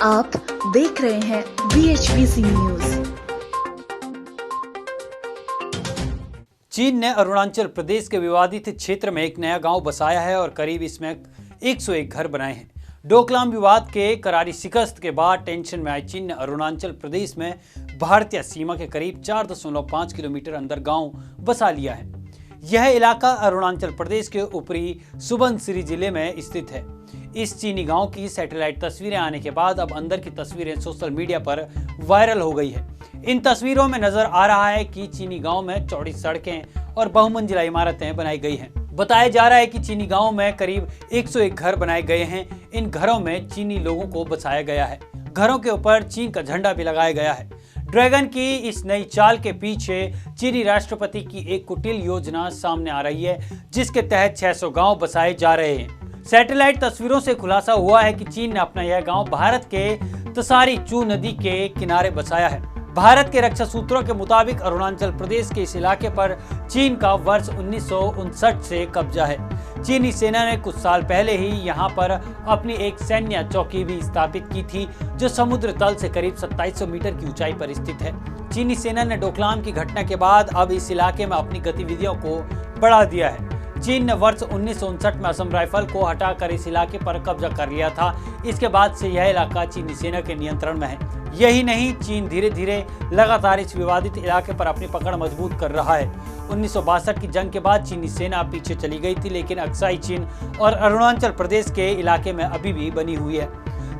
आप देख रहे हैं BHBC न्यूज। चीन ने अरुणाचल प्रदेश के विवादित क्षेत्र में एक नया गांव बसाया है और करीब इसमें 101 घर बनाए हैं। डोकलाम विवाद के करारी शिकस्त के बाद टेंशन में आई चीन ने अरुणाचल प्रदेश में भारतीय सीमा के करीब 4.5 किलोमीटर अंदर गांव बसा लिया है। यह इलाका अरुणाचल प्रदेश के ऊपरी सुबनसिरी जिले में स्थित है। इस चीनी गांव की सैटेलाइट तस्वीरें आने के बाद अब अंदर की तस्वीरें सोशल मीडिया पर वायरल हो गई है। इन तस्वीरों में नजर आ रहा है कि चीनी गांव में चौड़ी सड़कें और बहुमंजिला इमारतें बनाई गई हैं। बताया जा रहा है कि चीनी गांव में करीब 101 घर बनाए गए हैं। इन घरों में चीनी लोगों को बसाया गया है। घरों के ऊपर चीन का झंडा भी लगाया गया है। ड्रैगन की इस नई चाल के पीछे चीनी राष्ट्रपति की एक कुटिल योजना सामने आ रही है, जिसके तहत 600 गांव बसाए जा रहे हैं। सैटेलाइट तस्वीरों से खुलासा हुआ है कि चीन ने अपना यह गांव भारत के तसारी चू नदी के किनारे बसाया है। भारत के रक्षा सूत्रों के मुताबिक अरुणाचल प्रदेश के इस इलाके पर चीन का वर्ष 1959 से कब्जा है। चीनी सेना ने कुछ साल पहले ही यहां पर अपनी एक सैन्य चौकी भी स्थापित की थी, जो समुद्र तल से करीब 2700 मीटर की ऊंचाई पर स्थित है। चीनी सेना ने डोकलाम की घटना के बाद अब इस इलाके में अपनी गतिविधियों को बढ़ा दिया है। चीन ने वर्ष 1959 में असम राइफल को हटाकर इस इलाके पर कब्जा कर लिया था। इसके बाद से यह इलाका चीनी सेना के नियंत्रण में है। यही नहीं, चीन धीरे धीरे लगातार इस विवादित इलाके पर अपनी पकड़ मजबूत कर रहा है। 1962 की जंग के बाद चीनी सेना पीछे चली गई थी, लेकिन अक्साई चीन और अरुणाचल प्रदेश के इलाके में अभी भी बनी हुई है।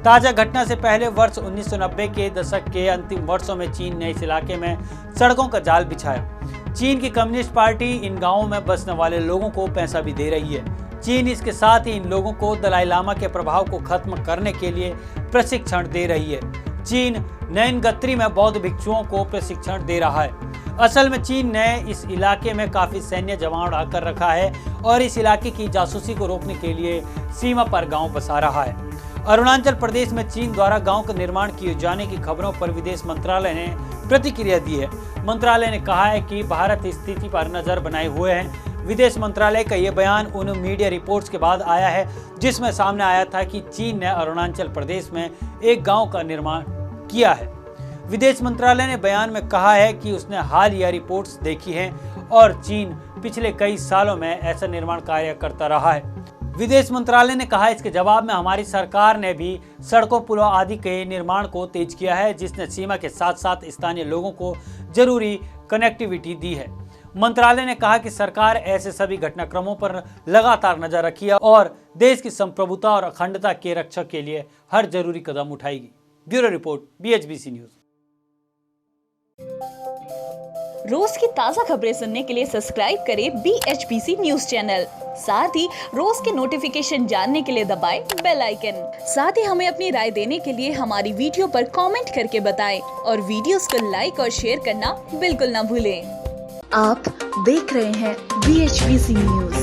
ताजा घटना से पहले वर्ष 1990 के दशक के अंतिम वर्षों में चीन ने इस इलाके में सड़कों का जाल बिछाया। चीन की कम्युनिस्ट पार्टी इन गांवों में बसने वाले लोगों को पैसा भी दे रही है। चीन इसके साथ ही इन लोगों को दलाई लामा के प्रभाव को खत्म करने के लिए प्रशिक्षण दे रही है। चीन नैनगत्री में बौद्ध भिक्षुओं को प्रशिक्षण दे रहा है। असल में चीन ने इस इलाके में काफी सैन्य जवान आकर रखा है और इस इलाके की जासूसी को रोकने के लिए सीमा पर गांव बसा रहा है। अरुणाचल प्रदेश में चीन द्वारा गांव का निर्माण किए जाने की खबरों पर विदेश मंत्रालय ने प्रतिक्रिया दी है। मंत्रालय ने कहा है कि भारत स्थिति पर नजर बनाए हुए है। विदेश मंत्रालय का यह बयान उन मीडिया रिपोर्ट्स के बाद आया है जिसमें सामने आया था कि चीन ने अरुणाचल प्रदेश में एक गांव का निर्माण किया है। विदेश मंत्रालय ने बयान में कहा है कि उसने हाल यह रिपोर्ट्स देखी हैं और चीन पिछले कई सालों में ऐसा निर्माण कार्य करता रहा है। विदेश मंत्रालय ने कहा, इसके जवाब में हमारी सरकार ने भी सड़कों, पुलों आदि के निर्माण को तेज किया है, जिसने सीमा के साथ साथ स्थानीय लोगों को जरूरी कनेक्टिविटी दी है। मंत्रालय ने कहा कि सरकार ऐसे सभी घटनाक्रमों पर लगातार नजर रखी है और देश की संप्रभुता और अखंडता के रक्षा के लिए हर जरूरी कदम उठाएगी। Bureau report, BHBC news. रोज की ताज़ा खबरें सुनने के लिए सब्सक्राइब करें BHBC न्यूज चैनल। साथ ही रोज के नोटिफिकेशन जानने के लिए दबाएं बेल आइकन। साथ ही हमें अपनी राय देने के लिए हमारी वीडियो पर कमेंट करके बताएं और वीडियोस को लाइक और शेयर करना बिल्कुल ना भूलें। आप देख रहे हैं BHBC न्यूज।